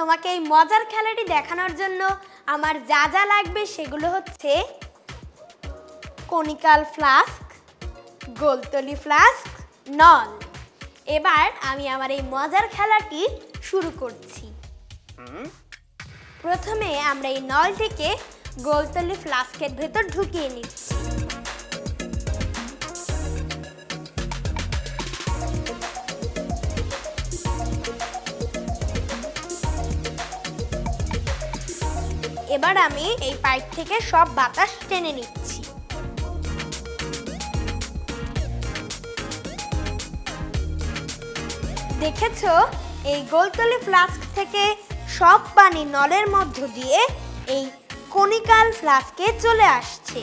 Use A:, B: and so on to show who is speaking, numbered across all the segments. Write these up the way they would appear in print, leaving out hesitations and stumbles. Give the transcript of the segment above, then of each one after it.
A: তোমাকে এই মজার খেলাটি দেখানোর জন্য আমার যা যা লাগবে সেগুলো হচ্ছে কনিক্যাল ফ্লাস্ক, গোলতলি ফ্লাস্ক, নল। এবার আমি আমার এই মজার খেলাটি শুরু করছি। প্রথমে আমরা এই নলটিকে গোলতলি ফ্লাস্কের ভেতর ঢুকিয়ে নিচ্ছি। এবার আমি এই পাইপ থেকে সব বাতাস টেনে নিচ্ছি। দেখেছো, এই গোলতলি ফ্লাস্ক থেকে সব পানি নলের মধ্য দিয়ে এই কনিক্যাল ফ্লাস্কে চলে আসছে।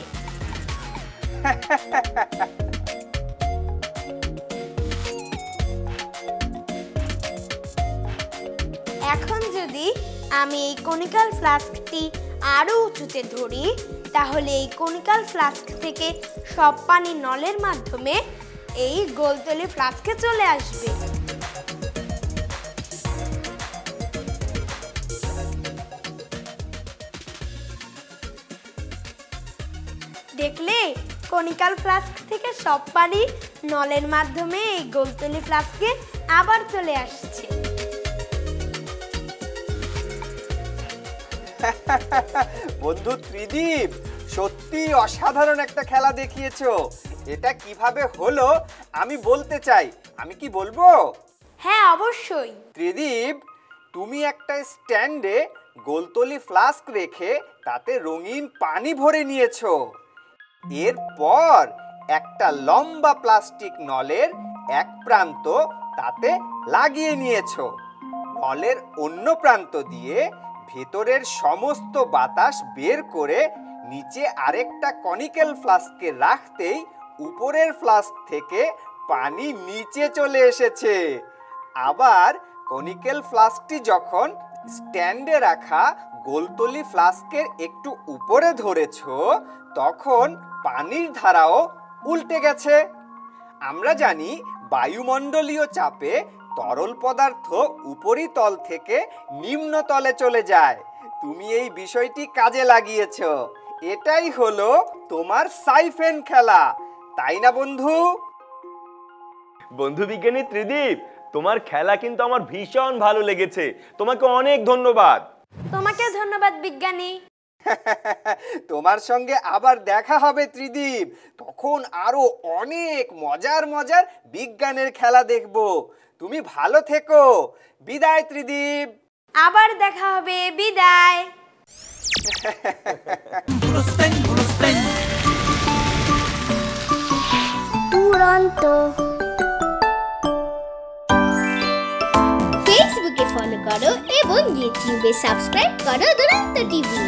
A: এখন যদি আমি এই কনিক্যাল ফ্লাস্কটি আরো উঁচুতে ধরি, তাহলে এই কনিক্যাল ফ্লাস্ক থেকে সব পানি নলের মাধ্যমে এই গোলতলি ফ্লাস্কে চলে আসবে। দেখলে, কনিক্যাল ফ্লাস্ক থেকে সব পানি নলের মাধ্যমে এই গোলতলি ফ্লাস্কে আবার চলে আসছে।
B: বন্ধু ত্রিদীপ, সত্যি অসাধারণ একটা খেলা দেখিয়েছো। এটা কিভাবে হলো আমি বলতে চাই। আমি কি বলবো?
A: হ্যাঁ, অবশ্যই।
B: ত্রিদীপ, তুমি একটা স্ট্যান্ডে গোলতলি ফ্লাস্ক রেখে তাতে রঙিন পানি ভরে নিয়েছো। এরপর একটা লম্বা প্লাস্টিক নলের এক প্রান্ত তাতে লাগিয়ে নিয়েছো। নলের অন্য প্রান্ত দিয়ে ভেতরের সমস্ত বাতাস বের করে নিচে আরেকটা কনিক্যাল ফ্লাস্কে রাখতেই উপরের ফ্লাস্ক থেকে পানি নিচে চলে এসেছে। আবার কনিক্যাল ফ্লাস্কটি যখন স্ট্যান্ডে রাখা গোলতলি ফ্লাস্কের একটু উপরে ধরেছো, তখন পানির ধারাও উল্টে গেছে। আমরা জানি বায়ুমণ্ডলীয় চাপে তরল পদার্থ উপরিতল থেকে নিম্নতলে চলে যায়। তুমি এই বিষয়টি কাজে লাগিয়েছো। এটাই হলো তোমার সাইফেন খেলা, তাই না বন্ধু?
C: বন্ধু বিজ্ঞানী ত্রিদীপ, তোমার খেলা কিন্তু আমার ভীষণ ভালো লেগেছে। তোমাকে অনেক ধন্যবাদ।
A: তোমাকে ধন্যবাদ বিজ্ঞানী।
B: তোমার সঙ্গে আবার দেখা হবে ত্রিদীপ। তখন আরো অনেক মজার মজার বিজ্ঞানের খেলা দেখব। তুমি ভালো থেকো। বিদায় ত্রিদীপ।
A: আবার দেখা হবে। বিদায়।
D: দুরন্ত। ফেসবুকে ফলো করো এবং ইউটিউবে সাবস্ক্রাইব করো দুরন্ত টিভি।